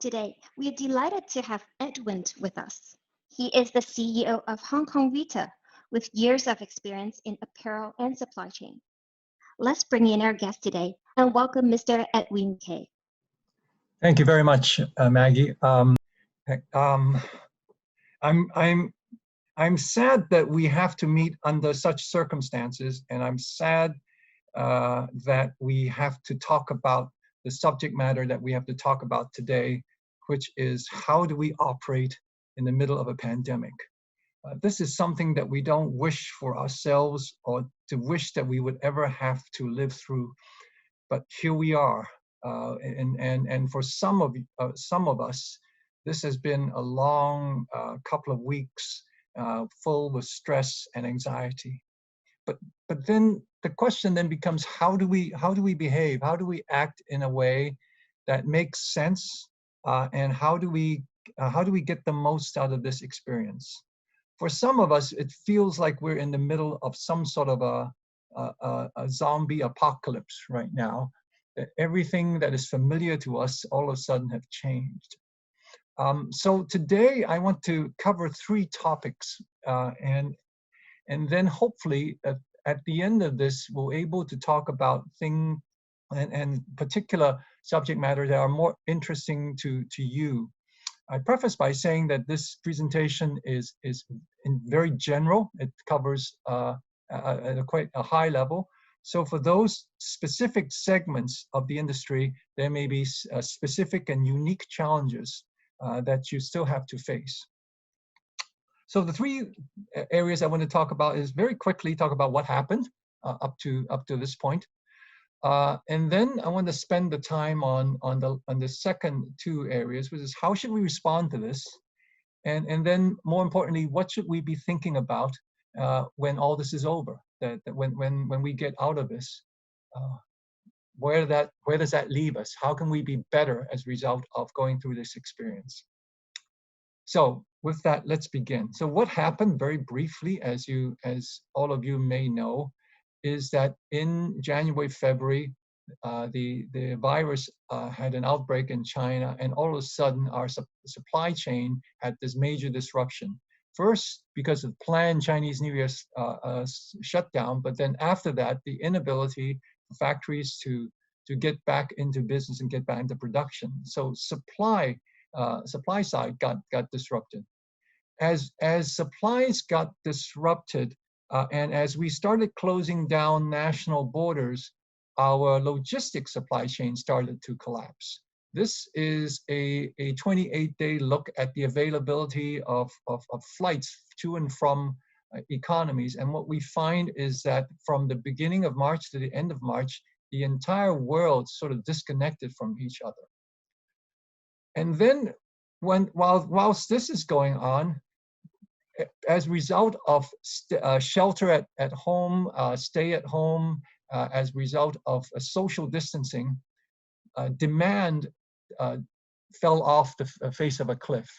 Today, we are delighted to have Edwin with us. He is the CEO of Hong Kong Vita, with years of experience in apparel and supply chain. Let's bring in our guest today and welcome Mr. Edwin Kay. Thank you very much, Maggie. I'm sad that we have to meet under such circumstances, and I'm sad that we have to talk about the subject matter that we have to talk about today, which is how do we operate in the middle of a pandemic? This is something that we don't wish for ourselves or to wish that we would ever have to live through, but here we are. And for some of us, this has been a long couple of weeks full with stress and anxiety. But then the question then becomes, how do we behave? How do we act in a way that makes sense? And how do we get the most out of this experience? For some of us, it feels like we're in the middle of some sort of a zombie apocalypse right now. That everything that is familiar to us all of a sudden have changed. So today I want to cover three topics, and then hopefully at the end of this we're able to talk about things and particular subject matter that are more interesting to you. I preface by saying that this presentation is very general. It covers at quite a high level. So for those specific segments of the industry, there may be specific and unique challenges that you still have to face. So the three areas I want to talk about is very quickly talk about what happened up to this point. And then I want to spend the time on the second two areas, which is how should we respond to this? And then more importantly, what should we be thinking about when all this is over? That when we get out of this, where does that leave us? How can we be better as a result of going through this experience? So with that, let's begin. So what happened very briefly, as all of you may know, is that in January, February, the virus had an outbreak in China, and all of a sudden our supply chain had this major disruption. First, because of planned Chinese New Year shutdown, but then after that, the inability for factories to get back into business and get back into production. So supply side got disrupted. As supplies got disrupted, and as we started closing down national borders, our logistics supply chain started to collapse. This is a 28-day look at the availability of flights to and from economies. And what we find is that from the beginning of March to the end of March, the entire world sort of disconnected from each other. And then whilst this is going on, as a result of shelter at home, stay at home, as a result of social distancing, demand fell off the face of a cliff.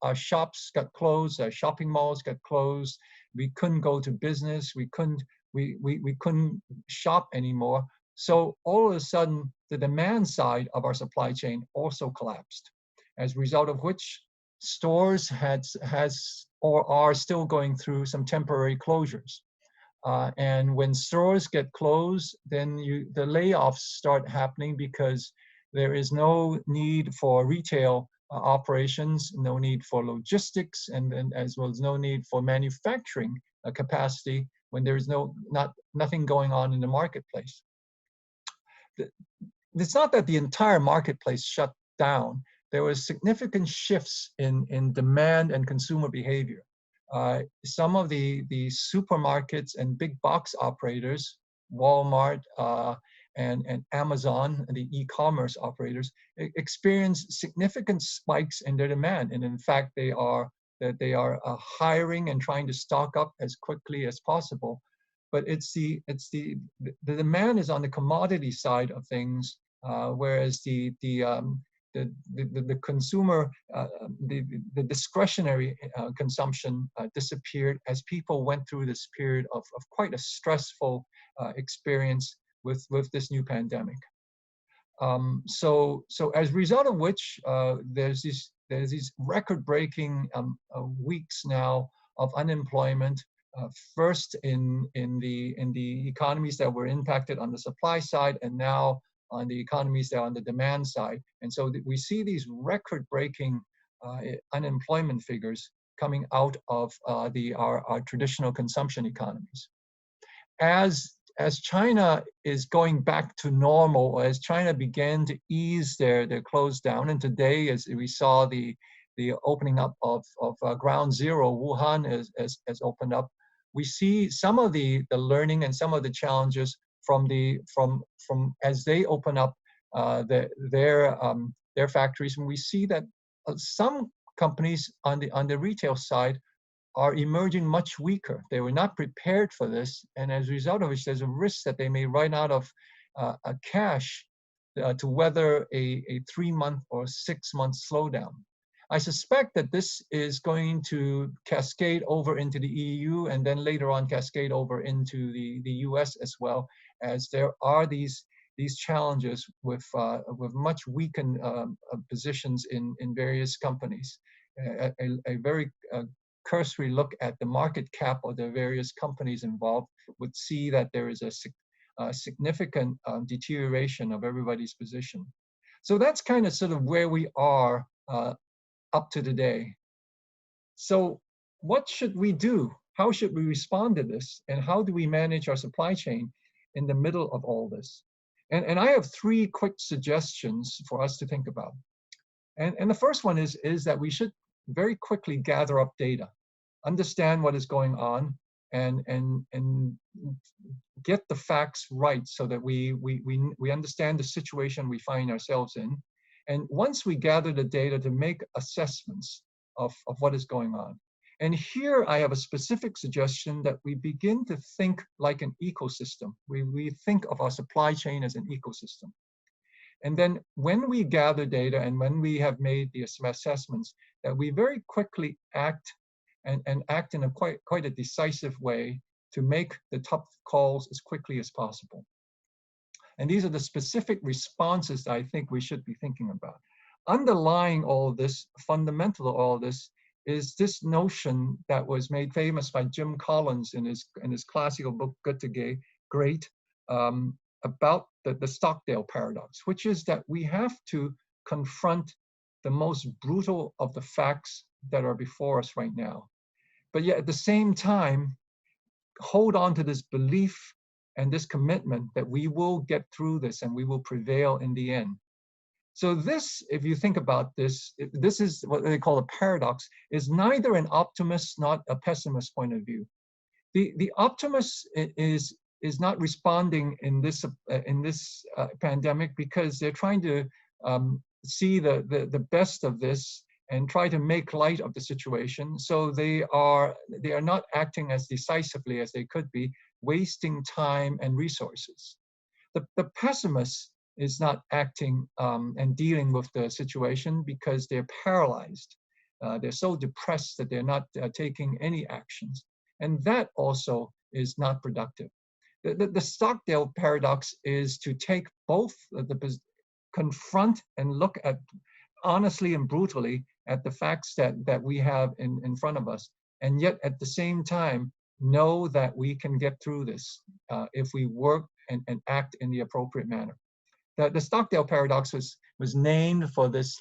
Our shops got closed, our shopping malls got closed, we couldn't go to business, we couldn't shop anymore. So all of a sudden, the demand side of our supply chain also collapsed, as a result of which stores are still going through some temporary closures. And when stores get closed, then the layoffs start happening because there is no need for retail operations, no need for logistics, and as well as no need for manufacturing capacity when there is nothing going on in the marketplace. It's not that the entire marketplace shut down. There were significant shifts in demand and consumer behavior. Some of the supermarkets and big box operators, Walmart and Amazon, and the e-commerce operators, experienced significant spikes in their demand. And in fact, they are hiring and trying to stock up as quickly as possible. But the demand is on the commodity side of things, whereas the consumer, the discretionary consumption disappeared as people went through this period of quite a stressful experience with this new pandemic. So as a result of which, there's these record-breaking weeks now of unemployment. First in the economies that were impacted on the supply side, and now on the economies that are on the demand side. And so we see these record-breaking unemployment figures coming out of our traditional consumption economies. As China is going back to normal, or as China began to ease their close down, and today, as we saw the opening up of Ground Zero, Wuhan has opened up, we see some of the learning and some of the challenges from as they open up their factories, and we see that some companies on the retail side are emerging much weaker. They were not prepared for this, and as a result of which, there's a risk that they may run out of a cash to weather a 3-month or 6-month slowdown. I suspect that this is going to cascade over into the EU, and then later on cascade over into the US as well, as there are these challenges with much weakened positions in various companies. A very cursory look at the market cap of the various companies involved would see that there is a significant deterioration of everybody's position. So that's kind of sort of where we are up to today. So what should we do? How should we respond to this? And how do we manage our supply chain in the middle of all this? And I have 3 quick suggestions for us to think about. And the first one is that we should very quickly gather up data, understand what is going on, and get the facts right so that we understand the situation we find ourselves in. And once we gather the data, to make assessments of what is going on. And here I have a specific suggestion that we begin to think like an ecosystem. We think of our supply chain as an ecosystem. And then when we gather data and when we have made the assessments, that we very quickly act and act in a quite a decisive way to make the tough calls as quickly as possible. And these are the specific responses that I think we should be thinking about. Underlying all of this, fundamental to all of this, is this notion that was made famous by Jim Collins in his classical book, Good to Great, about the Stockdale Paradox, which is that we have to confront the most brutal of the facts that are before us right now. But yet at the same time, hold on to this belief and this commitment that we will get through this and we will prevail in the end. So this, if you think about this, this is what they call a paradox, is neither an optimist nor a pessimist point of view. The optimist is not responding in this pandemic because they're trying to see the best of this and try to make light of the situation. So they are not acting as decisively as they could be, wasting time and resources. The pessimist is not acting and dealing with the situation because they're paralyzed. They're so depressed that they're not taking any actions. And that also is not productive. The Stockdale Paradox is to take both confront and look at honestly and brutally at the facts that we have in front of us, and yet at the same time know that we can get through this if we work and act in the appropriate manner. The Stockdale Paradox was named for this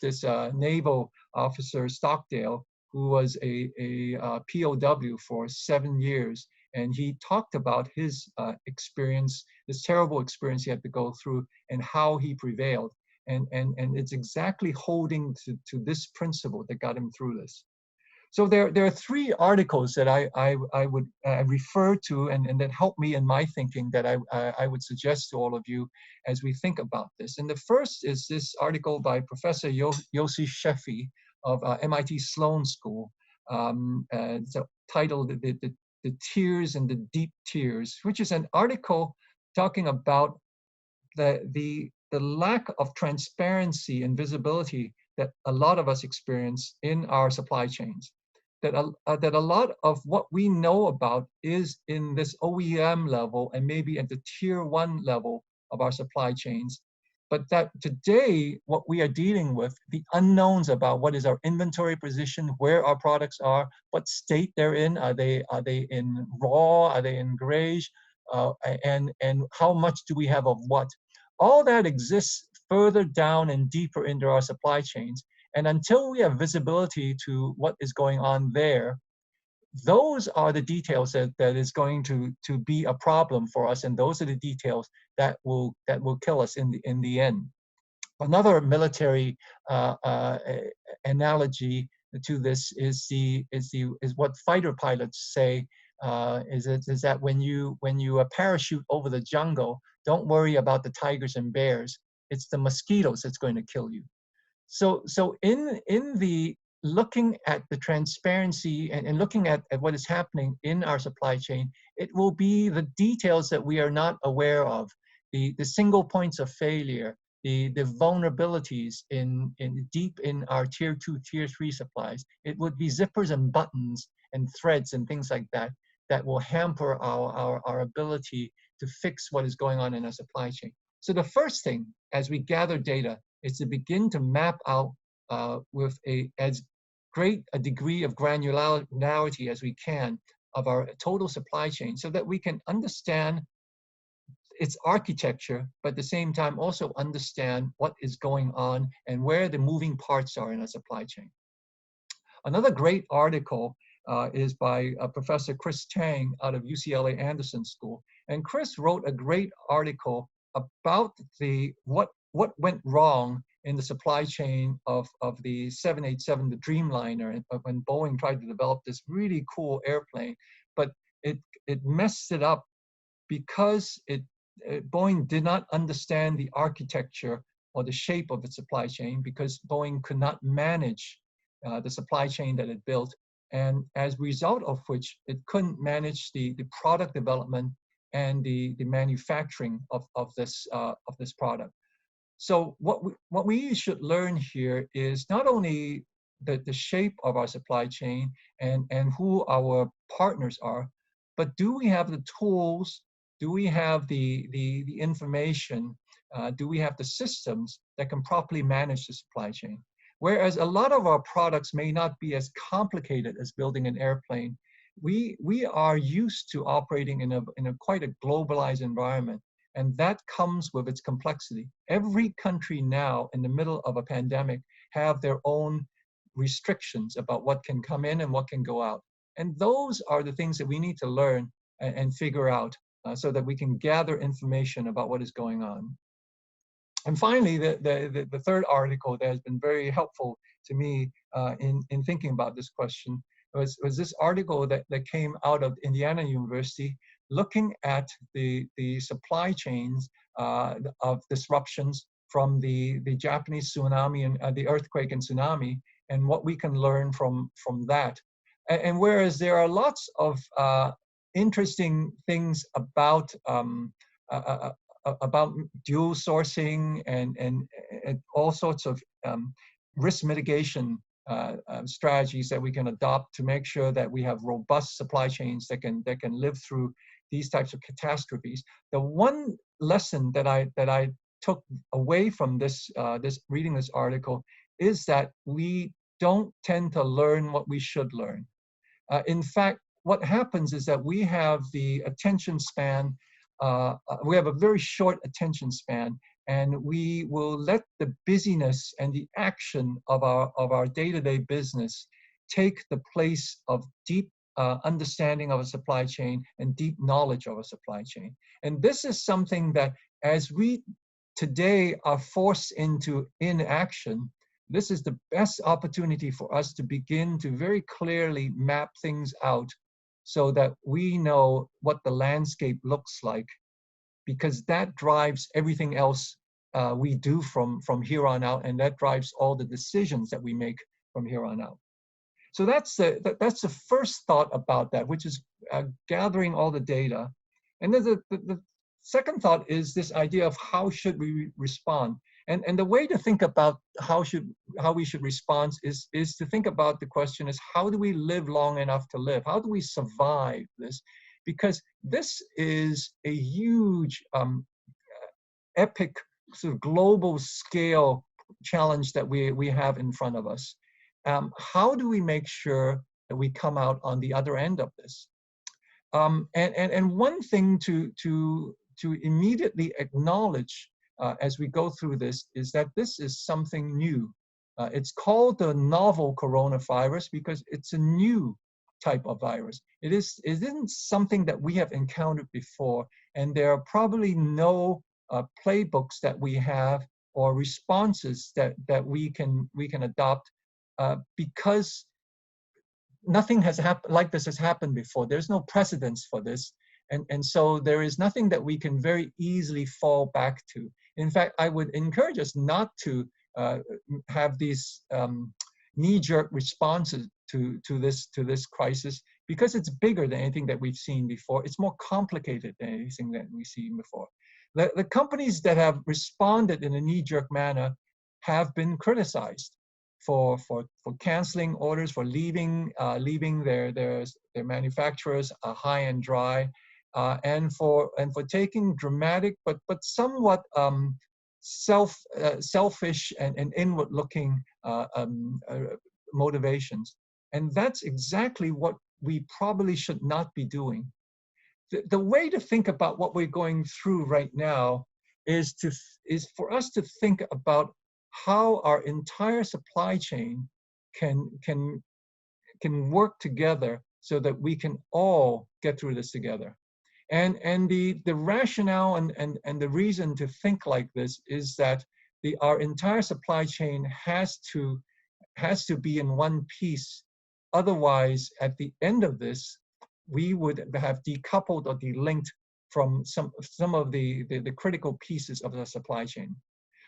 naval officer, Stockdale, who was a POW for 7 years. And he talked about his experience, this terrible experience he had to go through, and how he prevailed. And it's exactly holding to this principle that got him through this. So there are 3 articles that I would refer to and that help me in my thinking that I would suggest to all of you as we think about this. And the first is this article by Professor Yossi Sheffi of MIT Sloan School, titled The Tears and the Deep Tears, which is an article talking about the lack of transparency and visibility that a lot of us experience in our supply chains. That a lot of what we know about is in this OEM level and maybe at the tier 1 level of our supply chains. but that today, what we are dealing with, the unknowns about what is our inventory position, where our products are, what state they're in, are they in raw, are they in grayish, and how much do we have of what? All that exists further down and deeper into our supply chains. And until we have visibility to what is going on there, those are the details that is going to be a problem for us, and those are the details that will kill us in the end. Another military analogy to this is what fighter pilots say, is that when you parachute over the jungle, don't worry about the tigers and bears. It's the mosquitoes that's going to kill you. So in the looking at the transparency and looking at what is happening in our supply chain, it will be the details that we are not aware of, the single points of failure, the vulnerabilities in deep in our tier 2, tier 3 supplies. It would be zippers and buttons and threads and things like that that will hamper our ability to fix what is going on in our supply chain. So the first thing, as we gather data, is to begin to map out with as great a degree of granularity as we can of our total supply chain, so that we can understand its architecture, but at the same time also understand what is going on and where the moving parts are in our supply chain. Another great article is by Professor Chris Tang out of UCLA Anderson School. And Chris wrote a great article about what went wrong in the supply chain of the 787, the Dreamliner, when Boeing tried to develop this really cool airplane, but it messed it up because Boeing did not understand the architecture or the shape of its supply chain, because Boeing could not manage the supply chain that it built, and as a result of which it couldn't manage the product development and the manufacturing of this product. So what we should learn here is not only the shape of our supply chain and who our partners are, but do we have the tools, do we have the information, do we have the systems that can properly manage the supply chain? Whereas a lot of our products may not be as complicated as building an airplane, we are used to operating in a quite a globalized environment. And that comes with its complexity. Every country now in the middle of a pandemic have their own restrictions about what can come in and what can go out. And those are the things that we need to learn and figure out so that we can gather information about what is going on. And finally, the third article that has been very helpful to me in thinking about this question was this article that came out of Indiana University, looking at the supply chains of disruptions from the Japanese tsunami and the earthquake and tsunami, and what we can learn from that. And whereas there are lots of interesting things about dual sourcing and all sorts of risk mitigation strategies that we can adopt to make sure that we have robust supply chains that can live through these types of catastrophes. The one lesson that I took away from this reading this article is that we don't tend to learn what we should learn. In fact, what happens is that we have the attention span. We have a very short attention span, and we will let the busyness and the action of our day-to-day business take the place of deep understanding of a supply chain and deep knowledge of a supply chain. And this is something that, as we today are forced into inaction, this is the best opportunity for us to begin to very clearly map things out so that we know what the landscape looks like, because that drives everything else we do from here on out, and that drives all the decisions that we make from here on out. So that's the first thought about that, which is gathering all the data. And then the second thought is this idea of how should we respond. And the way to think about how we should respond is to think about the question is, how do we live long enough to live? How do we survive this? Because this is a huge epic sort of global scale challenge that we have in front of us. How do we make sure that we come out on the other end of this? And one thing to immediately acknowledge as we go through this is that this is something new. It's called the novel coronavirus because it's a new type of virus. It isn't something that we have encountered before, and there are probably no playbooks that we have or responses that we can adopt because nothing has happened like this has happened before. There's no precedence for this. And so there is nothing that we can very easily fall back to. In fact, I would encourage us not to have these knee-jerk responses to this crisis, because it's bigger than anything that we've seen before. It's more complicated than anything that we've seen before. The companies that have responded in a knee-jerk manner have been criticized for canceling orders, for leaving their manufacturers high and dry, and for taking dramatic but somewhat selfish and inward-looking motivations. And that's exactly what we probably should not be doing. The way to think about what we're going through right now is for us to think about how our entire supply chain can work together so that we can all get through this together. And the rationale and the reason to think like this is that our entire supply chain has to be in one piece. Otherwise, at the end of this, we would have decoupled or delinked from some of the critical pieces of the supply chain.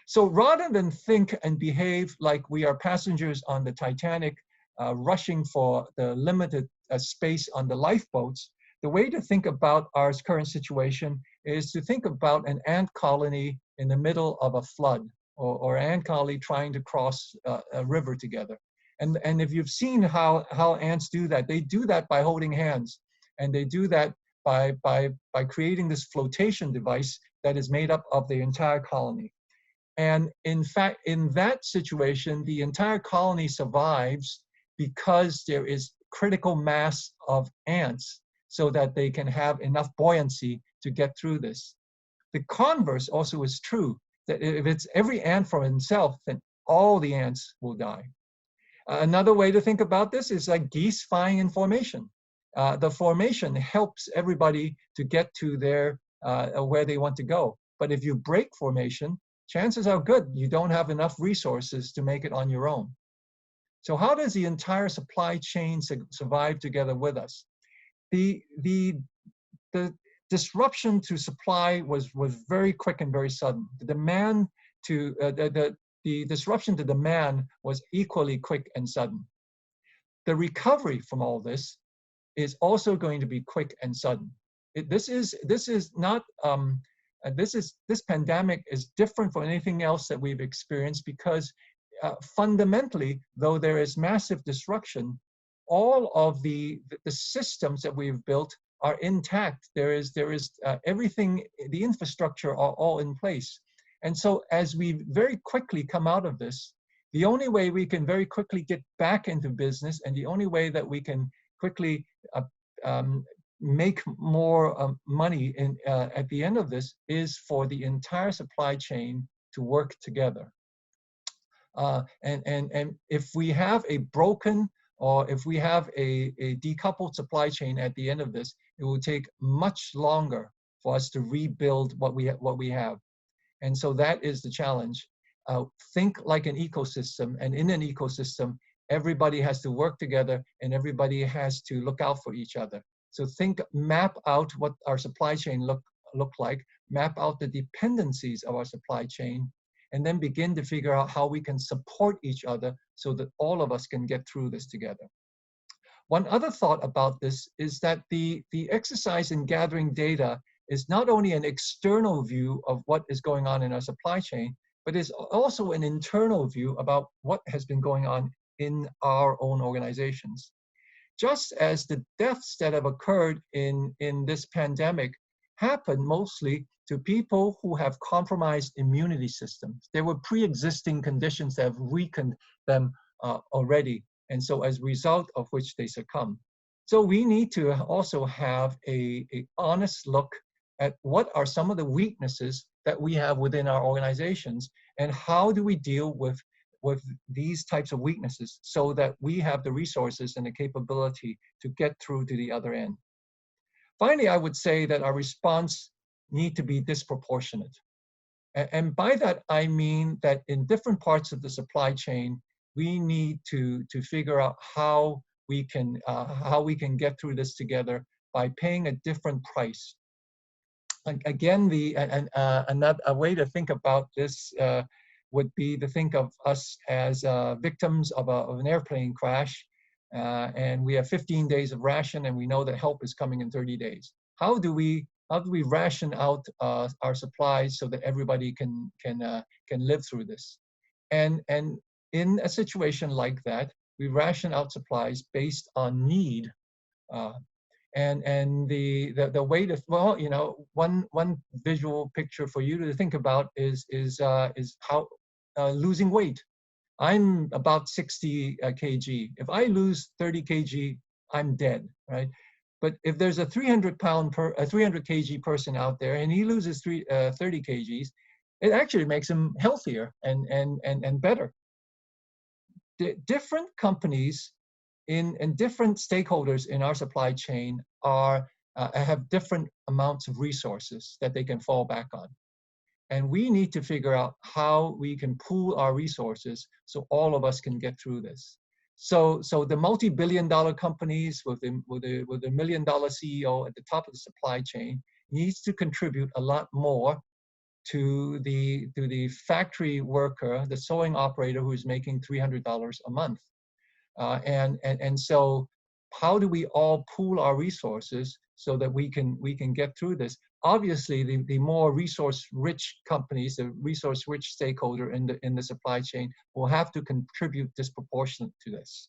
So rather than think and behave like we are passengers on the Titanic rushing for the limited space on the lifeboats, the way to think about our current situation is to think about an ant colony in the middle of a flood, or an ant colony trying to cross a river together. And if you've seen how ants do that, they do that by holding hands. And they do that by creating this flotation device that is made up of the entire colony. And in fact, in that situation, the entire colony survives because there is critical mass of ants so that they can have enough buoyancy to get through this. The converse also is true, that if it's every ant for himself, then all the ants will die. Another way to think about this is like geese flying in formation. The formation helps everybody to get to where they want to go. But if you break formation, chances are good you don't have enough resources to make it on your own. So how does the entire supply chain survive together with us? The disruption to supply was very quick and very sudden. The demand to the disruption to demand was equally quick and sudden. The recovery from all this is also going to be quick and sudden. This pandemic is different from anything else that we've experienced because fundamentally, though there is massive disruption, all of the systems that we've built are intact. There is everything, the infrastructure are all in place. And so as we very quickly come out of this, the only way we can very quickly get back into business, and the only way that we can quickly make more money at the end of this is for the entire supply chain to work together. And if we have a broken, or if we have a decoupled supply chain at the end of this, it will take much longer for us to rebuild what we have. And so that is the challenge. Think like an ecosystem, and in an ecosystem, everybody has to work together and everybody has to look out for each other. So map out what our supply chain look like, map out the dependencies of our supply chain, and then begin to figure out how we can support each other so that all of us can get through this together. One other thought about this is that the exercise in gathering data is not only an external view of what is going on in our supply chain, but is also an internal view about what has been going on in our own organizations. Just as the deaths that have occurred in this pandemic happen mostly to people who have compromised immunity systems. There were pre-existing conditions that have weakened them already, and so as a result of which they succumb. So we need to also have a honest look at what are some of the weaknesses that we have within our organizations, and how do we deal with these types of weaknesses so that we have the resources and the capability to get through to the other end. Finally, I would say that our response need to be disproportionate. And by that, I mean that in different parts of the supply chain, we need to figure out how we can get through this together by paying a different price. Again, a way to think about this would be to think of us as victims of an airplane crash, and we have 15 days of ration, and we know that help is coming in 30 days. How do we ration out our supplies so that everybody can live through this? And in a situation like that, we ration out supplies based on need. And the way to, well, you know, one visual picture for you to think about is how losing weight. I'm about 60 kg. If I lose 30 kg, I'm dead, right? But if there's a 300 kg person out there and he loses 30 kgs, it actually makes him healthier and better. Different companies and different stakeholders in our supply chain have different amounts of resources that they can fall back on. And we need to figure out how we can pool our resources so all of us can get through this. So the multi-billion-dollar companies with a million-dollar CEO at the top of the supply chain needs to contribute a lot more to the factory worker, the sewing operator who's making $300 a month. And so how do we all pool our resources so that we can get through this? Obviously, the more resource-rich companies, the resource-rich stakeholder in the supply chain will have to contribute disproportionate to this.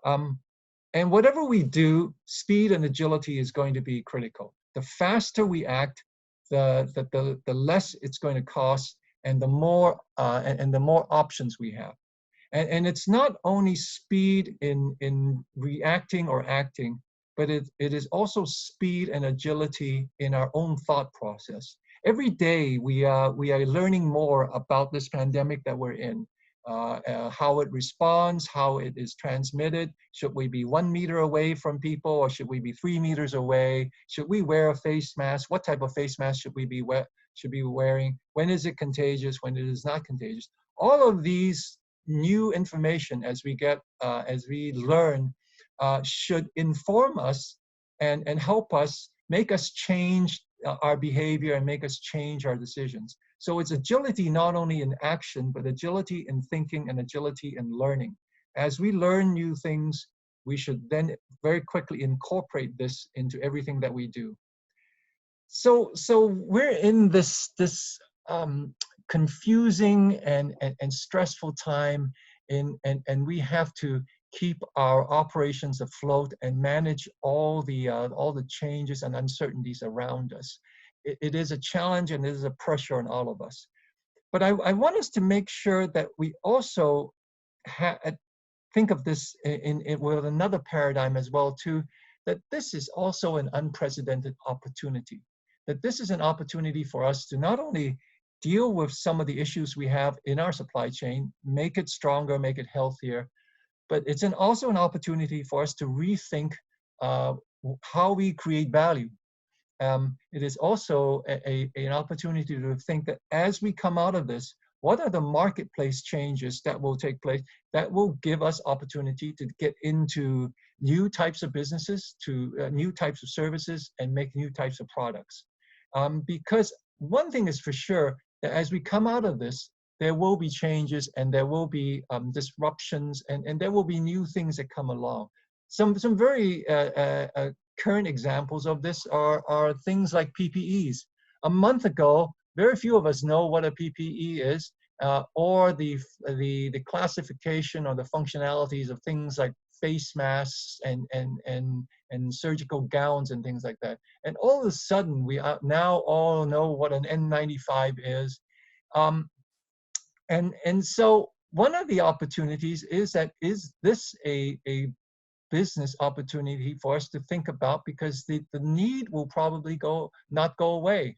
And whatever we do, speed and agility is going to be critical. The faster we act, the less it's going to cost, and the more options we have. And it's not only speed in reacting or acting, but it is also speed and agility in our own thought process. Every day we are learning more about this pandemic that we're in, how it responds, how it is transmitted. Should we be 1 meter away from people, or should we be 3 meters away? Should we wear a face mask? What type of face mask should we be wearing? When is it contagious? When it is not contagious? All of these new information as we learn should inform us and help us, make us change our behavior and make us change our decisions. So it's agility not only in action, but agility in thinking and agility in learning. As we learn new things, we should then very quickly incorporate this into everything that we do. So we're in this confusing and stressful time, and we have to keep our operations afloat and manage all the changes and uncertainties around us. It is a challenge and it is a pressure on all of us. But I want us to make sure that we also think of this with another paradigm as well too, that this is also an unprecedented opportunity. That this is an opportunity for us to not only deal with some of the issues we have in our supply chain, make it stronger, make it healthier, but it's also an opportunity for us to rethink how we create value. It is also an opportunity to think that as we come out of this, what are the marketplace changes that will take place that will give us opportunity to get into new types of businesses, to new types of services, and make new types of products. Because one thing is for sure, that as we come out of this, there will be changes and there will be disruptions and there will be new things that come along. Some very current examples of this are things like PPEs. A month ago, very few of us know what a PPE is. or the classification or the functionalities of things like face masks and surgical gowns and things like that. And all of a sudden, we now all know what an N95 is. And so one of the opportunities is this a business opportunity for us to think about, because the need will probably not go away.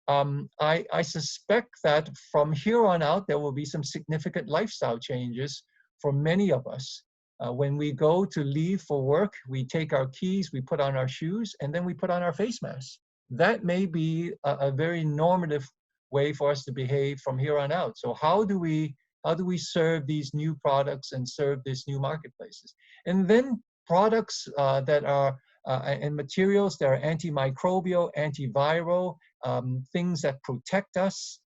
I suspect that from here on out, there will be some significant lifestyle changes for many of us. When we go to leave for work, we take our keys, we put on our shoes, and then we put on our face masks. That may be a very normative way for us to behave from here on out. So how do we serve these new products and serve these new marketplaces? And then products that are and materials that are antimicrobial, antiviral, things that protect us,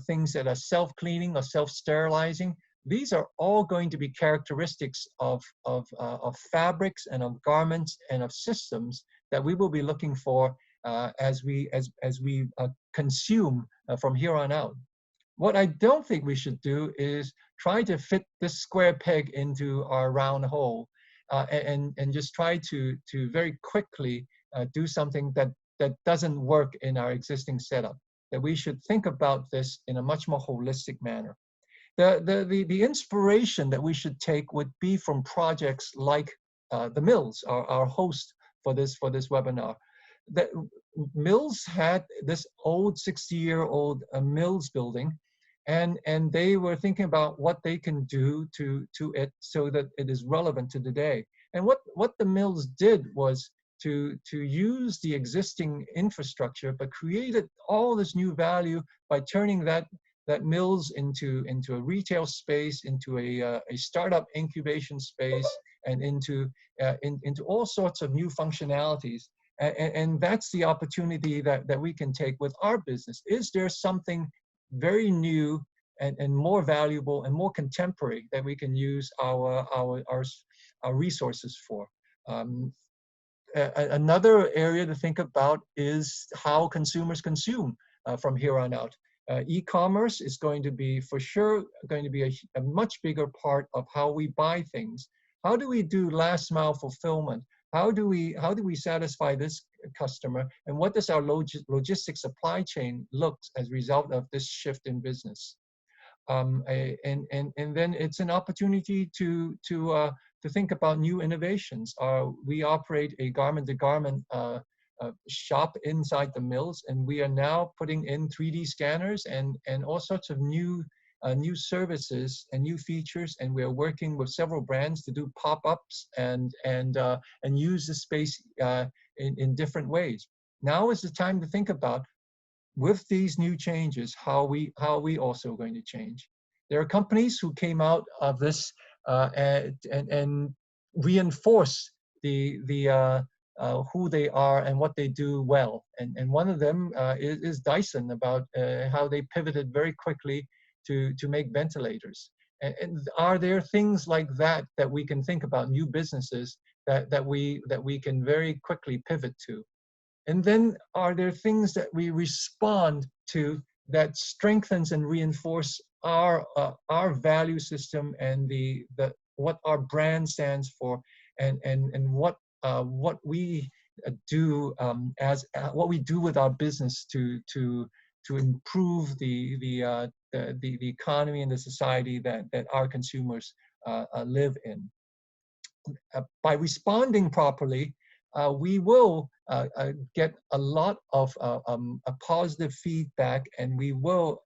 things that are self-cleaning or self-sterilizing. These are all going to be characteristics of fabrics and of garments and of systems that we will be looking for as we consume from here on out. What I don't think we should do is try to fit this square peg into our round hole and just try to very quickly do something that doesn't work in our existing setup. That we should think about this in a much more holistic manner. The inspiration that we should take would be from projects like the Mills, our host for this webinar. That Mills had this old 60-year-old Mills building, and they were thinking about what they can do to it so that it is relevant to today. And what the Mills did was to use the existing infrastructure, but created all this new value by turning that Mills into a retail space, into a startup incubation space, and into all sorts of new functionalities. And that's the opportunity that we can take with our business. Is there something very new and more valuable and more contemporary that we can use our resources for? Another area to think about is how consumers consume from here on out. E-commerce is going to be, for sure, going to be a much bigger part of how we buy things. How do we do last mile fulfillment? How do we satisfy this customer? And what does our logistics supply chain look as a result of this shift in business? And then it's an opportunity to think about new innovations. We operate a garment-to-garment shop inside the Mills, and we are now putting in 3D scanners and all sorts of new services and new features, and we are working with several brands to do pop-ups and use the space in different ways. Now is the time to think about, with these new changes, how we also going to change. There are companies who came out of this and reinforce who they are and what they do well. And one of them is Dyson, about how they pivoted very quickly to make ventilators. And are there things like that we can think about, new businesses that we can very quickly pivot to? And then are there things that we respond to that strengthens and reinforce our value system and what our brand stands for, and what we do what we do with our business to improve the economy and the society that our consumers live in. By responding properly, we will get a lot of positive feedback, and we will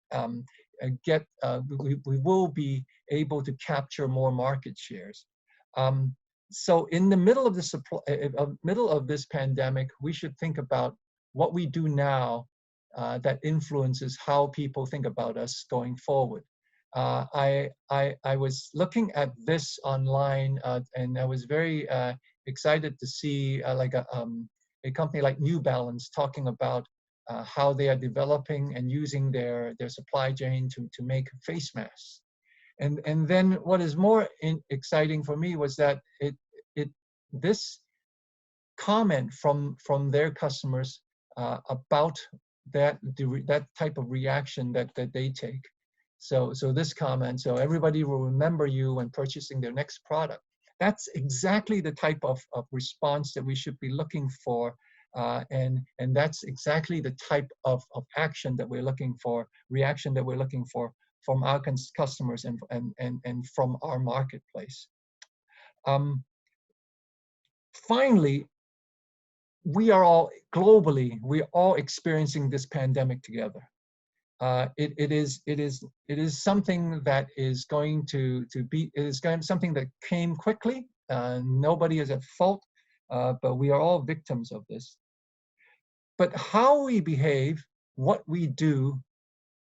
we will be able to capture more market shares. So in the middle of this pandemic, we should think about what we do now that influences how people think about us going forward. I was looking at this online, and I was very excited to see a company like New Balance talking about how they are developing and using their supply chain to make face masks. And then what is more exciting for me was that this comment from their customers about that type of reaction that they take. So this comment, so everybody will remember you when purchasing their next product. That's exactly the type of response that we should be looking for. And that's exactly the type of action that we're looking for, reaction that we're looking for from our customers and from our marketplace. Finally, we are all globally, we're all experiencing this pandemic together. It is something that is going to be, it is something that came quickly. Nobody is at fault, but we are all victims of this. But how we behave, what we do,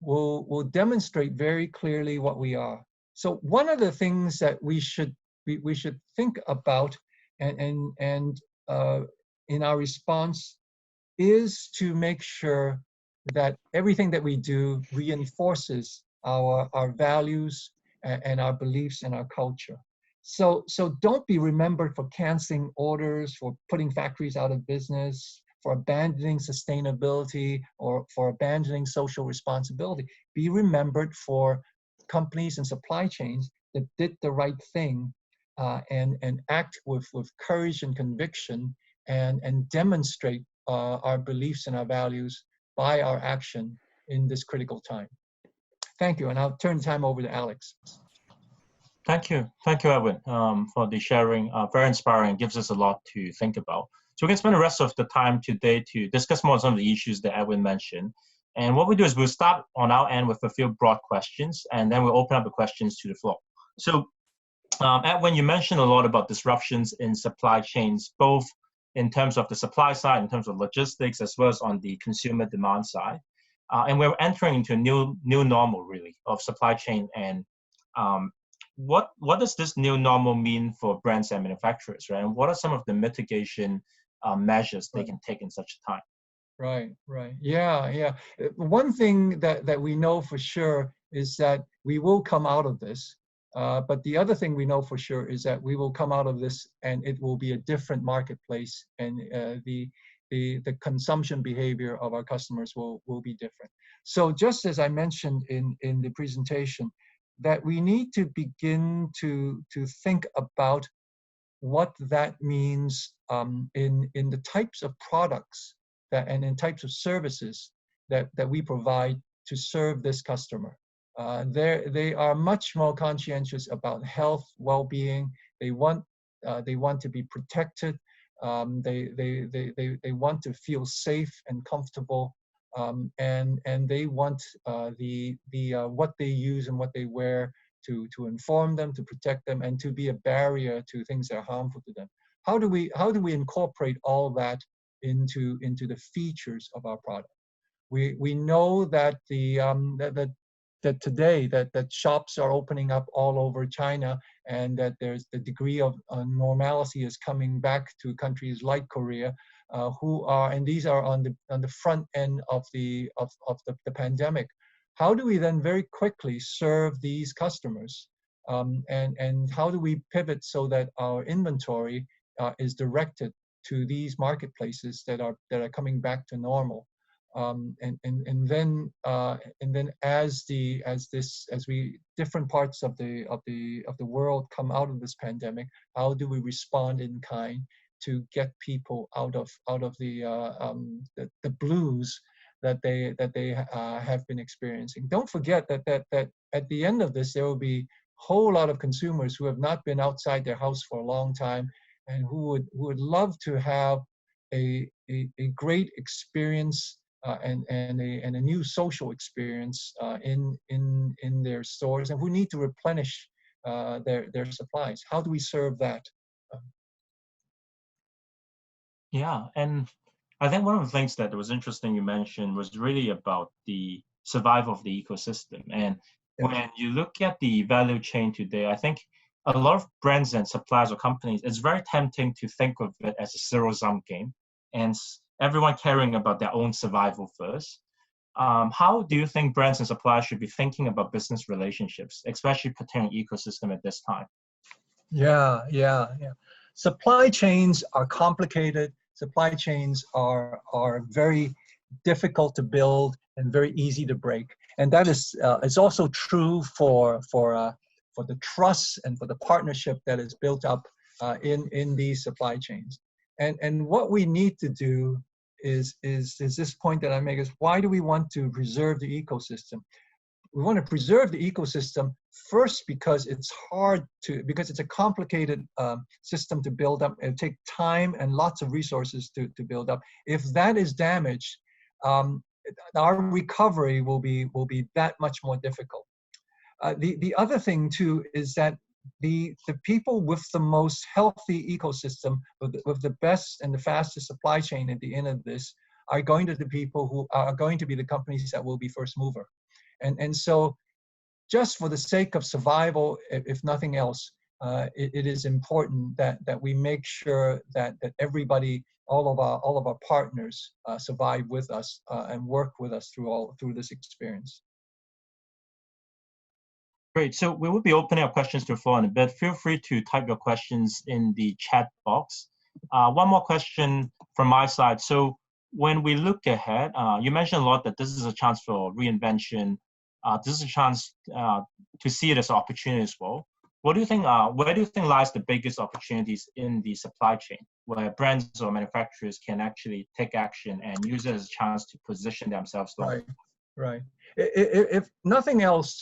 will demonstrate very clearly what we are. So one of the things that we should think about and in our response is to make sure that everything that we do reinforces our values and our beliefs and our culture. So don't be remembered for canceling orders, for putting factories out of business, for abandoning sustainability, or for abandoning social responsibility. Be remembered for companies and supply chains that did the right thing and act with courage and conviction and demonstrate our beliefs and our values by our action in this critical time. Thank you, and I'll turn the time over to Alex. Thank you, Edwin, for the sharing. Very inspiring, gives us a lot to think about. So we can spend the rest of the time today to discuss more on some of the issues that Edwin mentioned. And what we do is we'll start on our end with a few broad questions, and then we'll open up the questions to the floor. So Edwin, you mentioned a lot about disruptions in supply chains, both in terms of the supply side, in terms of logistics, as well as on the consumer demand side. And we're entering into a new normal, really, of supply chain. And what does this new normal mean for brands and manufacturers, right? And what are some of the mitigation measures they can take in such a time? Right. Yeah. One thing that we know for sure is that we will come out of this. But the other thing we know for sure is that we will come out of this and it will be a different marketplace, and the consumption behavior of our customers will be different. So just as I mentioned in the presentation, that we need to begin to think about what that means in the types of products and in types of services that we provide to serve this customer. They are much more conscientious about health, well-being. They want to be protected. They want to feel safe and comfortable, and they want what they use and what they wear to inform them, to protect them, and to be a barrier to things that are harmful to them. How do we incorporate all that into the features of our product? We know that that today that shops are opening up all over China, and that there's the degree of normalcy is coming back to countries like Korea, and these are on the front end of the pandemic. How do we then very quickly serve these customers, and how do we pivot so that our inventory is directed to these marketplaces that are coming back to normal? And then as we different parts of the world come out of this pandemic, how do we respond in kind to get people out of the blues that they have been experiencing? Don't forget that at the end of this, there will be a whole lot of consumers who have not been outside their house for a long time, and who would love to have a great experience and a new social experience in their stores, and who need to replenish their supplies. How do we serve that? Yeah, and I think one of the things that was interesting you mentioned was really about the survival of the ecosystem. And when you look at the value chain today, I think a lot of brands and suppliers or companies, it's very tempting to think of it as a zero-sum game, and everyone caring about their own survival first. How do you think brands and suppliers should be thinking about business relationships, especially pertaining ecosystem at this time? Yeah. Supply chains are complicated. Supply chains are very difficult to build and very easy to break. And that is also true for the trust and for the partnership that is built up in these supply chains. And what we need to do is this point that I make is, why do we want to preserve the ecosystem? We want to preserve the ecosystem first because it's because it's a complicated system to build up. It'll take time and lots of resources to build up. If that is damaged, our recovery will be that much more difficult. The other thing too is that the people with the most healthy ecosystem, with the best and the fastest supply chain at the end of this, are going to be the people who are going to be the companies that will be first mover. And so, just for the sake of survival, if nothing else, it is important that we make sure that everybody, all of our partners, survive with us and work with us through this experience. Great. So we will be opening up questions to the floor in a bit. Feel free to type your questions in the chat box. One more question from my side. So when we look ahead, you mentioned a lot that this is a chance for reinvention. This is a chance to see it as an opportunity as well. What do you think? Where do you think lies the biggest opportunities in the supply chain, where brands or manufacturers can actually take action and use it as a chance to position themselves? Right. If nothing else,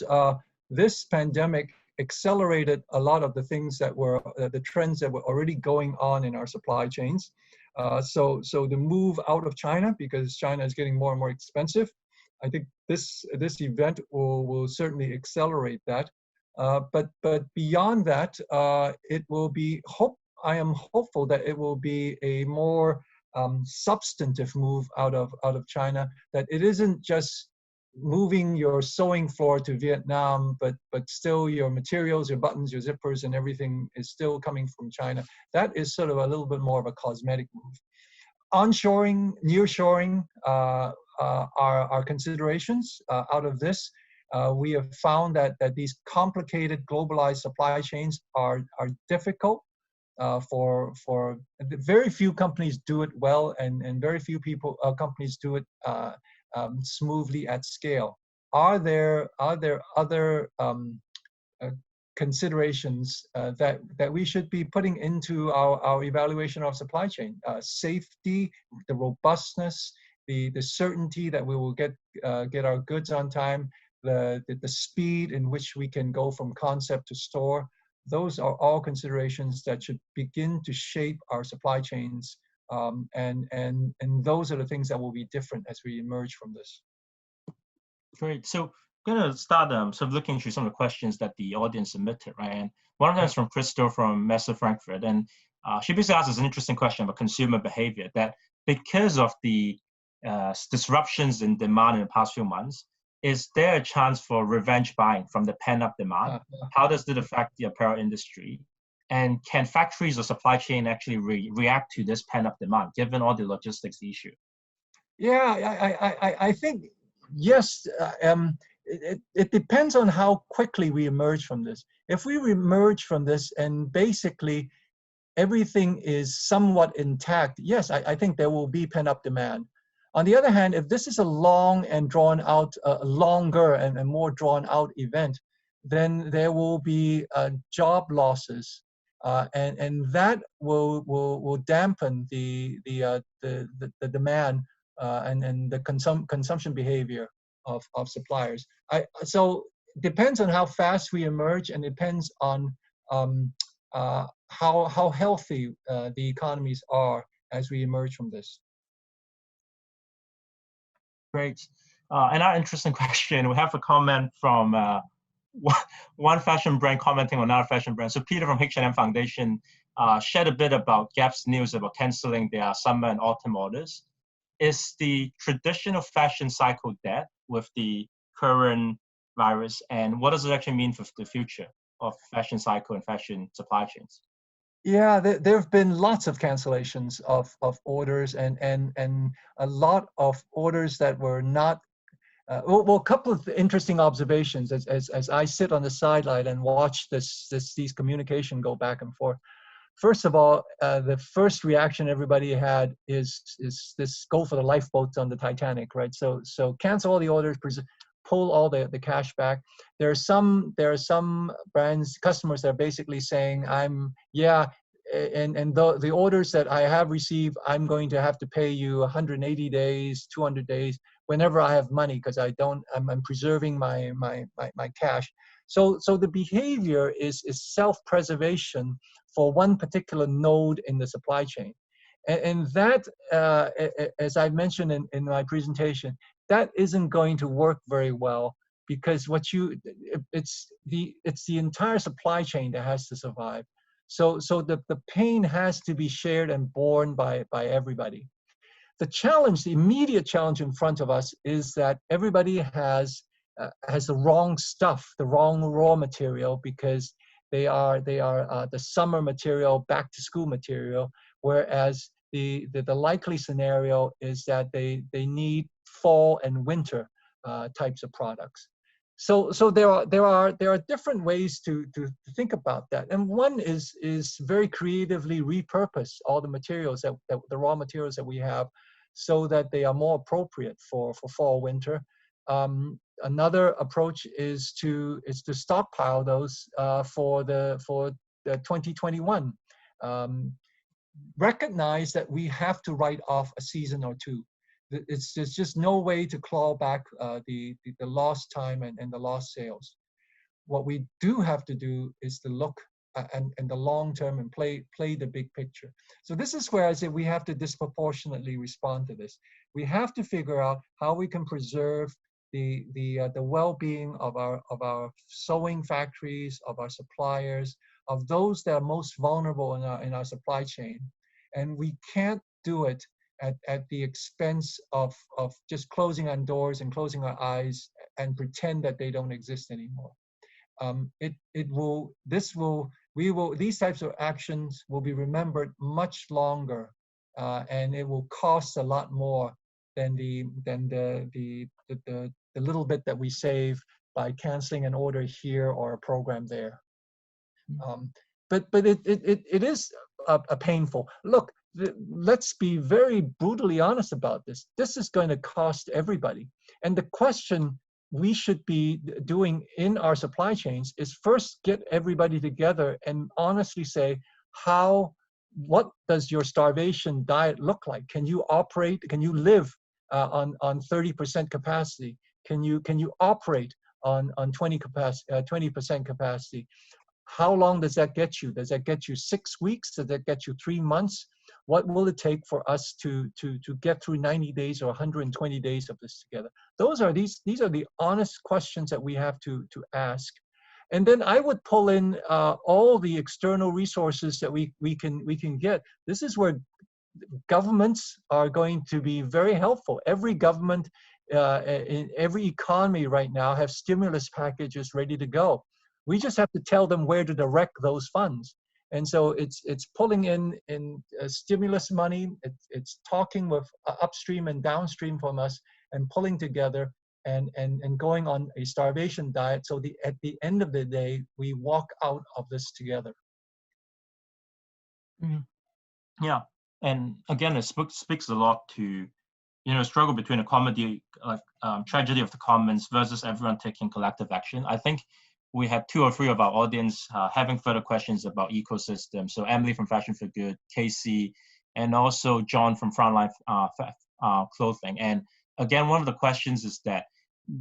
this pandemic accelerated a lot of the things that were the trends that were already going on in our supply chains. So the move out of China, because China is getting more and more expensive, I think this event will certainly accelerate that. But beyond that, it will be I am hopeful that it will be a more substantive move out of China. That it isn't just moving your sewing floor to Vietnam, but still your materials, your buttons, your zippers, and everything is still coming from China. That is sort of a little bit more of a cosmetic move. Onshoring, nearshoring are considerations out of this. We have found that these complicated globalized supply chains are difficult. For very few companies do it well, and very few companies do it smoothly at scale. Are there other considerations that we should be putting into our evaluation of supply chain? Safety, the robustness, the certainty that we will get our goods on time, the speed in which we can go from concept to store. Those are all considerations that should begin to shape our supply chains, and those are the things that will be different as we emerge from this. Great. So I'm going to start sort of looking through some of the questions that the audience submitted, right? And one of them is from Crystal from Messe Frankfurt, and she basically asked us an interesting question about consumer behavior, that because of the disruptions in demand in the past few months, is there a chance for revenge buying from the pent-up demand? How does it affect the apparel industry? And can factories or supply chain actually react to this pent-up demand, given all the logistics issue? Yeah, I think, yes. It depends on how quickly we emerge from this. If we emerge from this and basically everything is somewhat intact, yes, I think there will be pent-up demand. On the other hand, if this is a long and drawn out, longer and more drawn out event, then there will be job losses, and that will dampen the demand and the consumption behavior of suppliers. So depends on how fast we emerge, and depends on how healthy the economies are as we emerge from this. Great. Another interesting question. We have a comment from one fashion brand commenting on another fashion brand. So Peter from H&M Foundation shared a bit about Gap's news about canceling their summer and autumn orders. Is the traditional fashion cycle dead with the current virus? And what does it actually mean for the future of fashion cycle and fashion supply chains? Yeah, there have been lots of cancellations of orders, and a lot of orders that were not. Well, a couple of interesting observations as I sit on the sideline and watch these communication go back and forth. First of all, the first reaction everybody had is this: go for the lifeboats on the Titanic, right? So cancel all the orders, pull all the cash back. There are some brands, customers that are basically saying, and the orders that I have received, I'm going to have to pay you 180 days, 200 days, whenever I have money, because I'm preserving my cash. So the behavior is self-preservation for one particular node in the supply chain. And that, as I mentioned in my presentation, that isn't going to work very well, because it's the entire supply chain that has to survive. So the pain has to be shared and borne by everybody. The immediate challenge in front of us is that everybody has the wrong stuff, the wrong raw material, because they are the summer material, back to school material, whereas the likely scenario is that they need fall and winter types of products. So there are different ways to think about that, and one is very creatively repurpose all the materials that the raw materials that we have, so that they are more appropriate for fall winter. Another approach is to stockpile those for the 2021. Recognize that we have to write off a season or two. There's just no way to claw back the lost time and the lost sales. What we do have to do is to look and the long term and play the big picture. So this is where I say we have to disproportionately respond to this. We have to figure out how we can preserve the well-being of our sewing factories, of our suppliers, of those that are most vulnerable in our supply chain, and we can't do it at the expense of just closing our doors and closing our eyes and pretend that they don't exist anymore. These types of actions will be remembered much longer, and it will cost a lot more than the little bit that we save by canceling an order here or a program there. But it is a painful. Look, let's be very brutally honest about this. This is going to cost everybody. And the question we should be doing in our supply chains is first get everybody together and honestly say, what does your starvation diet look like? Can you live on 30% capacity? Can you operate on 20% capacity? How long does that get you? Does that get you 6 weeks? Does that get you 3 months? What will it take for us to get through 90 days or 120 days of this together? These are the honest questions that we have to ask. And then I would pull in all the external resources that we can get. This is where governments are going to be very helpful. Every government in every economy right now have stimulus packages ready to go. We just have to tell them where to direct those funds. And so it's pulling in stimulus money, it's talking with upstream and downstream from us, and pulling together and going on a starvation diet, so at the end of the day, we walk out of this together. Yeah, and again, it speaks a lot to, struggle between a comedy, tragedy of the commons versus everyone taking collective action. I think we have 2 or 3 of our audience having further questions about ecosystem. So Emily from Fashion for Good, Casey, and also John from Frontline Clothing. And again, one of the questions is that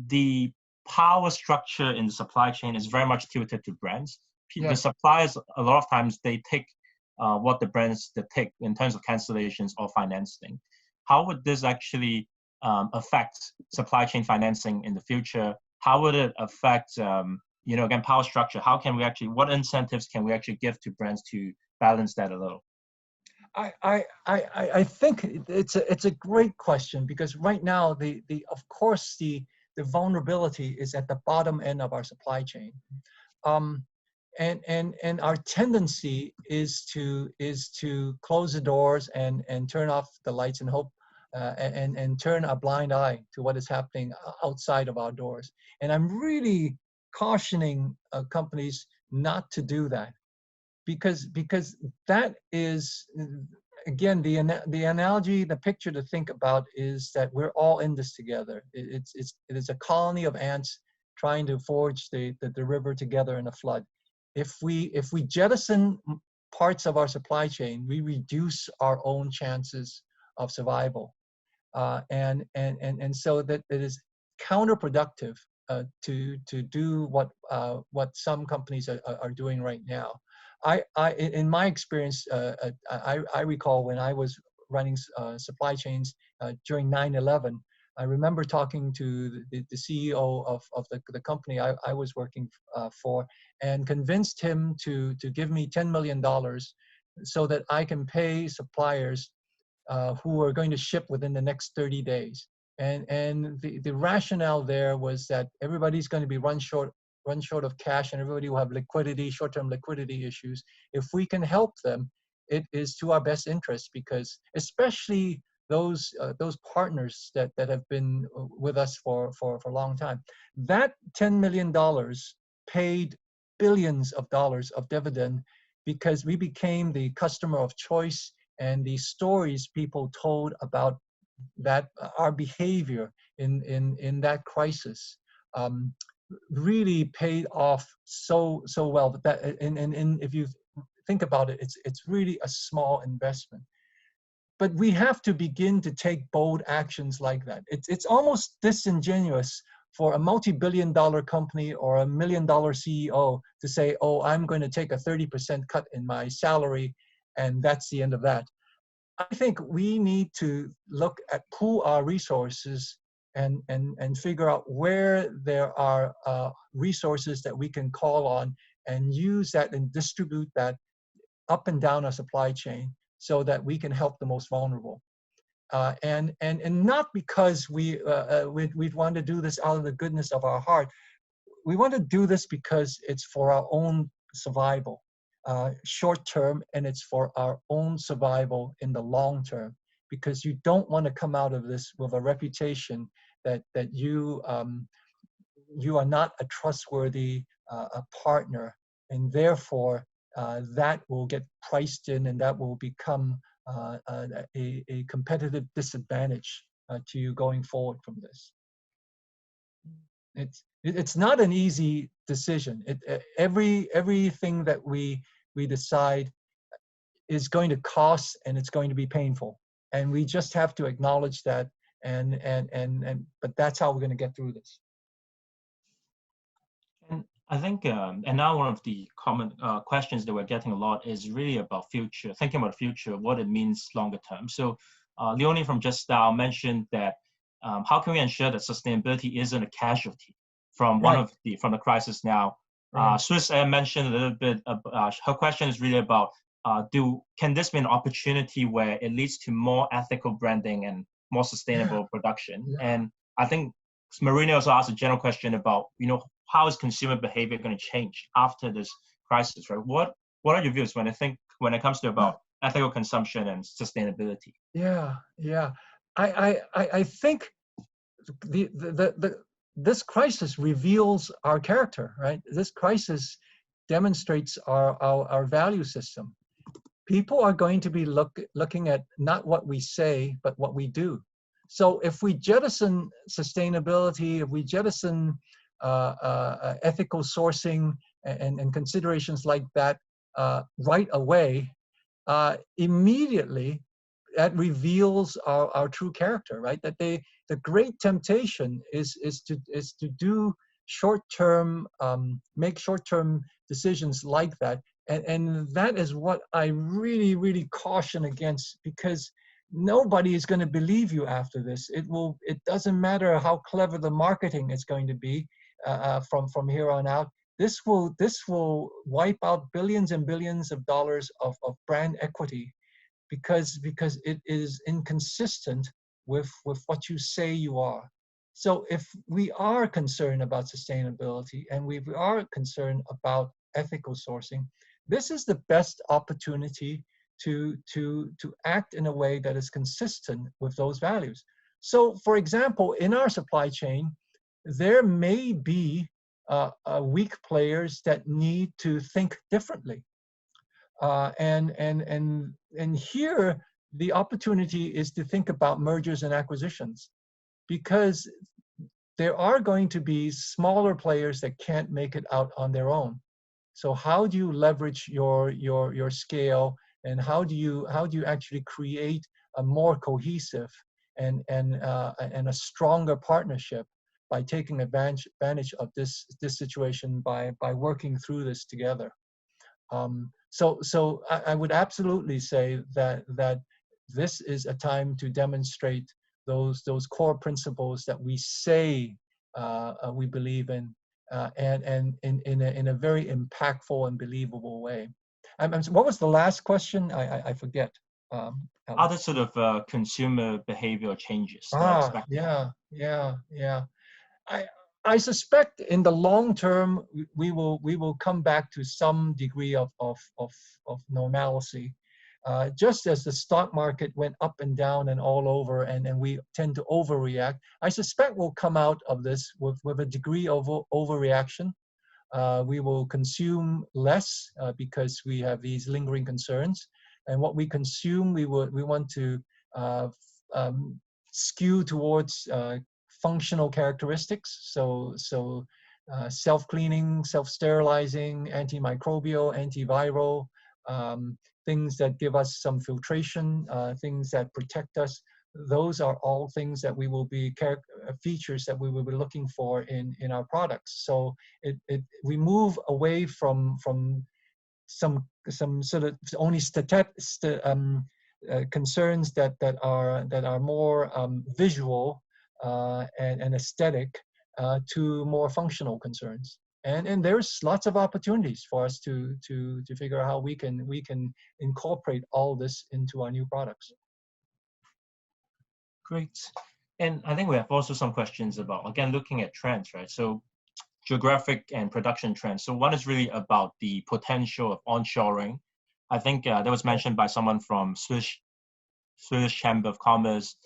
the power structure in the supply chain is very much tilted to brands. Yeah. The suppliers, a lot of times, they take what the brands take in terms of cancellations or financing. How would this actually affect supply chain financing in the future? How would it affect again, power structure? How can we what incentives can we actually give to brands to balance that a little? I think it's a great question, because right now of course the vulnerability is at the bottom end of our supply chain, and our tendency is to close the doors and turn off the lights and hope and turn a blind eye to what is happening outside of our doors. And I'm really cautioning companies not to do that. because that is, again, the analogy, the picture to think about is that we're all in this together. It is a colony of ants trying to forge the river together in a flood. If we jettison parts of our supply chain, we reduce our own chances of survival, and so that it is counterproductive to do what some companies are doing right now. In my experience, I recall when I was running supply chains during 9/11. I remember talking to the CEO of the company I was working for, and convinced him to give me $10 million so that I can pay suppliers who are going to ship within the next 30 days. And the rationale there was that everybody's going to be run short of cash, and everybody will have liquidity, short-term liquidity issues. If we can help them, it is to our best interest, because especially those partners that have been with us for a long time. That $10 million paid billions of dollars of dividend, because we became the customer of choice, and the stories people told about that our behavior in that crisis really paid off so well. That and if you think about it, it's really a small investment. But we have to begin to take bold actions like that. It's almost disingenuous for a multi-billion-dollar company or a $1 million CEO to say, "Oh, I'm going to take a 30% cut in my salary, and that's the end of that." I think we need to look at pool our resources and figure out where there are resources that we can call on, and use that and distribute that up and down our supply chain so that we can help the most vulnerable. And not because we want to do this out of the goodness of our heart. We want to do this because it's for our own survival. Short term, and it's for our own survival in the long term, because you don't want to come out of this with a reputation that you are not a trustworthy a partner, and therefore that will get priced in, and that will become a competitive disadvantage to you going forward from this. It's not an easy decision. Everything that we decide is going to cost, and it's going to be painful, and we just have to acknowledge that. But that's how we're going to get through this. And I think, and now one of the common questions that we're getting a lot is really about future, thinking about the future, what it means longer term. So Leonie from Just Style mentioned that how can we ensure that sustainability isn't a casualty from from the crisis now? Swiss Air mentioned a little bit. Her question is really about can this be an opportunity where it leads to more ethical branding and more sustainable production? And I think Marina also asked a general question about, how is consumer behavior going to change after this crisis, right? What are your views when it comes to about ethical consumption and sustainability? I think this crisis reveals our character, right? This crisis demonstrates our value system. People are going to be looking at not what we say, but what we do. So if we jettison sustainability, if we jettison ethical sourcing and considerations like that right away, immediately that reveals our true character, right? That the great temptation is to do short-term, make short-term decisions like that. And that is what I really, really caution against, because nobody is going to believe you after this. It doesn't matter how clever the marketing is going to be from here on out. This will wipe out billions and billions of dollars of brand equity, because it is inconsistent with what you say you are. So if we are concerned about sustainability, and we are concerned about ethical sourcing, this is the best opportunity to act in a way that is consistent with those values. So, for example, in our supply chain, there may be weak players that need to think differently. And here the opportunity is to think about mergers and acquisitions, because there are going to be smaller players that can't make it out on their own. So how do you leverage your scale, and how do you actually create a more cohesive and a stronger partnership by taking advantage of this situation, by working through this together. So I would absolutely say that this is a time to demonstrate those core principles that we say we believe in, and in a very impactful and believable way. What was the last question? I forget. Other sort of consumer behavioral changes that are expected. Yeah. I suspect in the long term we will come back to some degree of normalcy. Just as the stock market went up and down and all over, and we tend to overreact, I suspect we'll come out of this with a degree of overreaction. We will consume less because we have these lingering concerns, and what we consume, we want to skew towards functional characteristics. So self-cleaning, self-sterilizing, antimicrobial, antiviral, things that give us some filtration, things that protect us. Those are all things that we will be features that we will be looking for in our products. So we move away from some sort of only concerns that are more visual and aesthetic to more functional concerns. And there's lots of opportunities for us to figure out how we can incorporate all this into our new products. Great. And I think we have also some questions about, again, looking at trends, right? So geographic and production trends. So one is really about the potential of onshoring. I think that was mentioned by someone from Swedish Chamber of Commerce.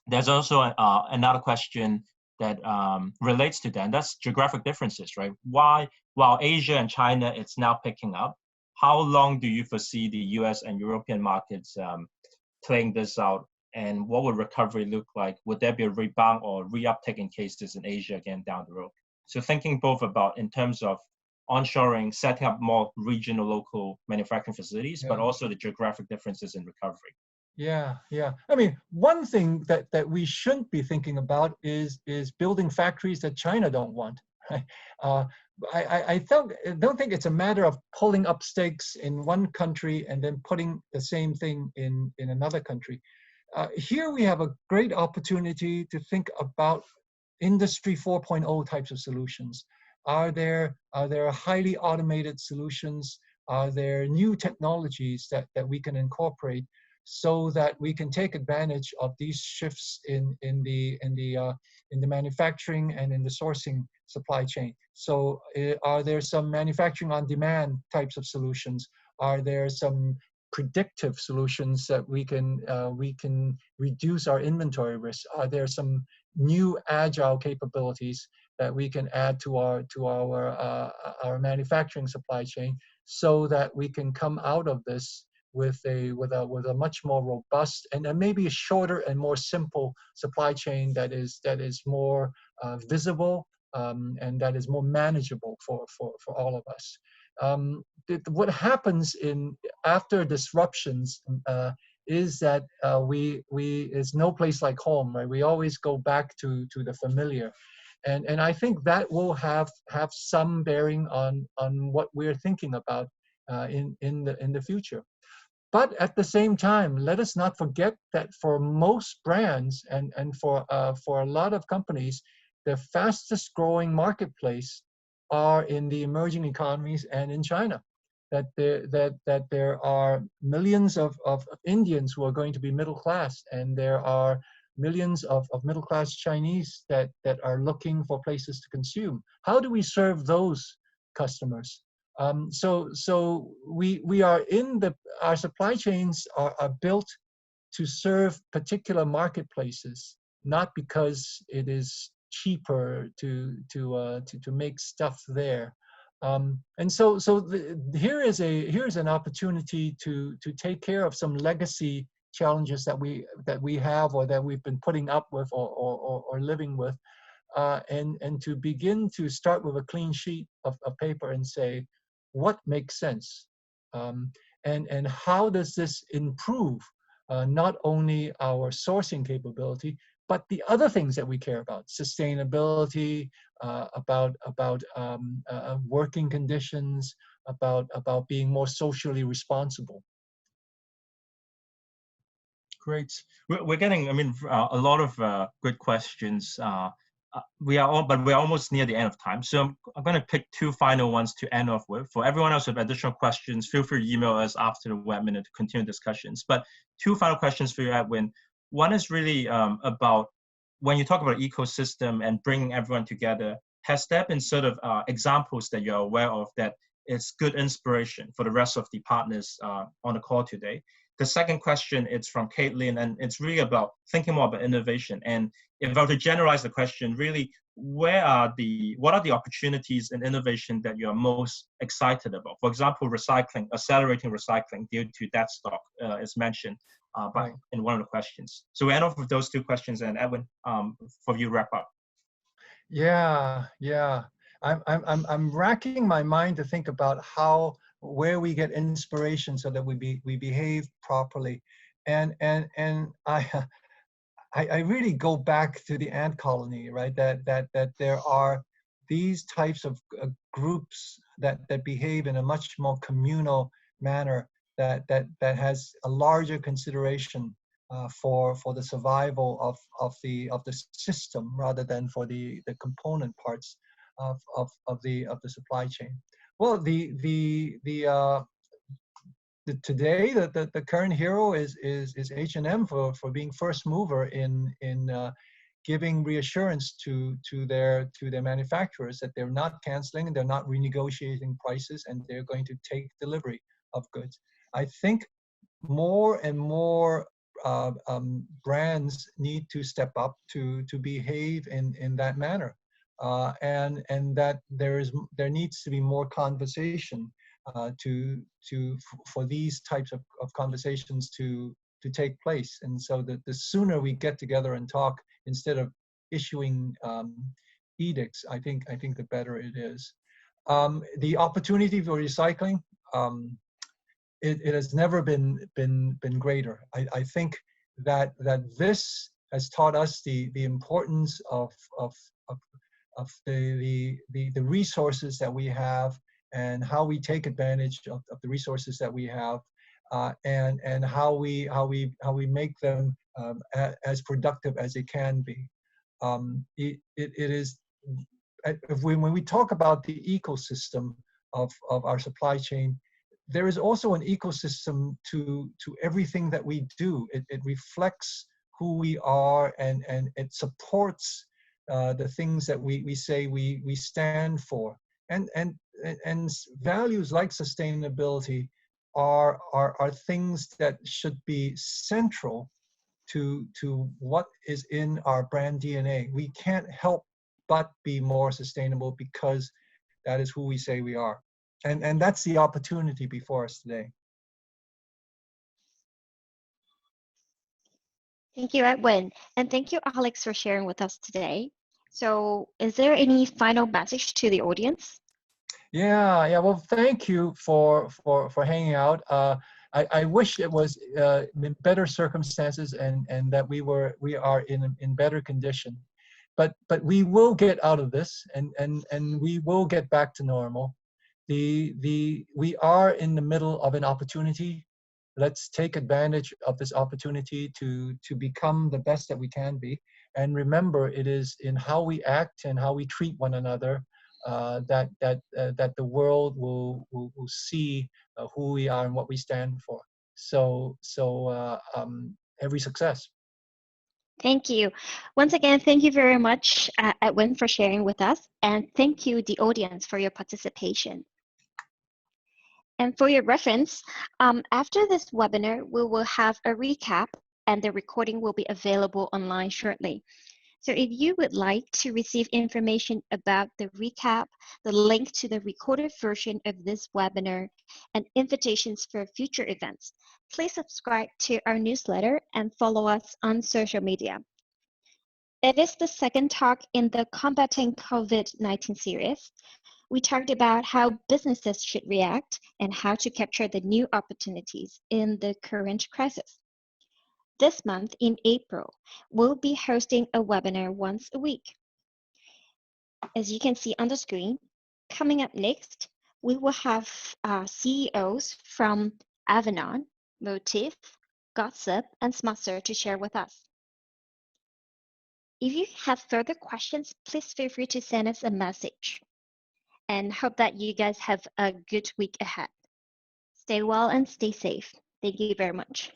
There's also another question that relates to that, and that's geographic differences, right? Why, while Asia and China, it's now picking up, how long do you foresee the US and European markets playing this out? And what would recovery look like? Would there be a rebound or re-uptake in cases in Asia again down the road? So thinking both about in terms of onshoring, setting up more regional, local manufacturing facilities, but also the geographic differences in recovery. Yeah. I mean, one thing that we shouldn't be thinking about is building factories that China don't want. Right? I don't think it's a matter of pulling up stakes in one country and then putting the same thing in another country. Here we have a great opportunity to think about Industry 4.0 types of solutions. Are there highly automated solutions? Are there new technologies that we can incorporate so that we can take advantage of these shifts in the manufacturing and in the sourcing supply chain? So are there some manufacturing on demand types of solutions? Are there some predictive solutions that we can reduce our inventory risk? Are there some new agile capabilities that we can add to our manufacturing supply chain so that we can come out of this with a much more robust and maybe a shorter and more simple supply chain that is more visible and that is more manageable for all of us. What happens after disruptions is that is no place like home, right? We always go back to the familiar, and I think that will have some bearing on what we're thinking about in the future. But at the same time, let us not forget that for most brands and for a lot of companies, the fastest growing marketplace are in the emerging economies and in China. That there are millions of Indians who are going to be middle class, and there are millions of middle class Chinese that are looking for places to consume. How do we serve those customers? So we are our supply chains are built to serve particular marketplaces, not because it is cheaper to make stuff there, And so here is an opportunity to take care of some legacy challenges that we have, or that we've been putting up with, or living with, and to begin to start with a clean sheet of paper and say, what makes sense, and how does this improve not only our sourcing capability, but the other things that we care about: sustainability, about working conditions, about being more socially responsible. Great. We're getting, I mean, a lot of good questions. But we're almost near the end of time. So I'm going to pick two final ones to end off with. For everyone else with additional questions, feel free to email us after the webinar to continue discussions. But two final questions for you, Edwin. One is really about when you talk about ecosystem and bringing everyone together, has there been sort of examples that you're aware of that is good inspiration for the rest of the partners on the call today? The second question is from Caitlin, and it's really about thinking more about innovation. And if I were to generalize the question, really, what are the opportunities in innovation that you're most excited about? For example, recycling, accelerating recycling due to dead stock is mentioned in one of the questions. So we end off with those two questions, and Edwin, for you wrap up. Yeah. I'm racking my mind to think about where we get inspiration so that we behave properly, and I really go back to the ant colony, right? That there are these types of groups that behave in a much more communal manner, that has a larger consideration for the survival of the system, rather than for the component parts of the supply chain. Well, today the current hero is H&M for being first mover in giving reassurance to their manufacturers that they're not canceling and they're not renegotiating prices, and they're going to take delivery of goods. I think more and more brands need to step up to behave in that manner, and that there needs to be more conversation for these types of conversations to take place. And so the sooner we get together and talk, instead of issuing edicts, I think the better it is. The opportunity for recycling, it has never been greater. I think that this has taught us the importance of the resources that we have, and how we take advantage of the resources that we have, and how we make them as productive as they can be. It is, when we talk about the ecosystem of our supply chain, there is also an ecosystem to everything that we do. It reflects who we are, and it supports the things that we say we stand for. And values like sustainability are things that should be central to what is in our brand DNA. We can't help but be more sustainable, because that is who we say we are. And that's the opportunity before us today. Thank you, Edwin. And thank you, Alex, for sharing with us today. So is there any final message to the audience? Yeah. Well, thank you for hanging out. I wish it was in better circumstances, and that we are in better condition. But we will get out of this, and we will get back to normal. We are in the middle of an opportunity. Let's take advantage of this opportunity to become the best that we can be. And remember, it is in how we act and how we treat one another that the world will see who we are and what we stand for. So every success. Thank you. Once again, thank you very much, Edwin, for sharing with us. And thank you, the audience, for your participation. And for your reference, after this webinar, we will have a recap, and the recording will be available online shortly. So if you would like to receive information about the recap, the link to the recorded version of this webinar, and invitations for future events, please subscribe to our newsletter and follow us on social media. It is the second talk in the Combating COVID-19 series. We talked about how businesses should react and how to capture the new opportunities in the current crisis. This month in April, we'll be hosting a webinar once a week. As you can see on the screen, coming up next, we will have CEOs from Avanon, Motif, Gossip, and Smuster to share with us. If you have further questions, please feel free to send us a message. And hope that you guys have a good week ahead. Stay well and stay safe. Thank you very much.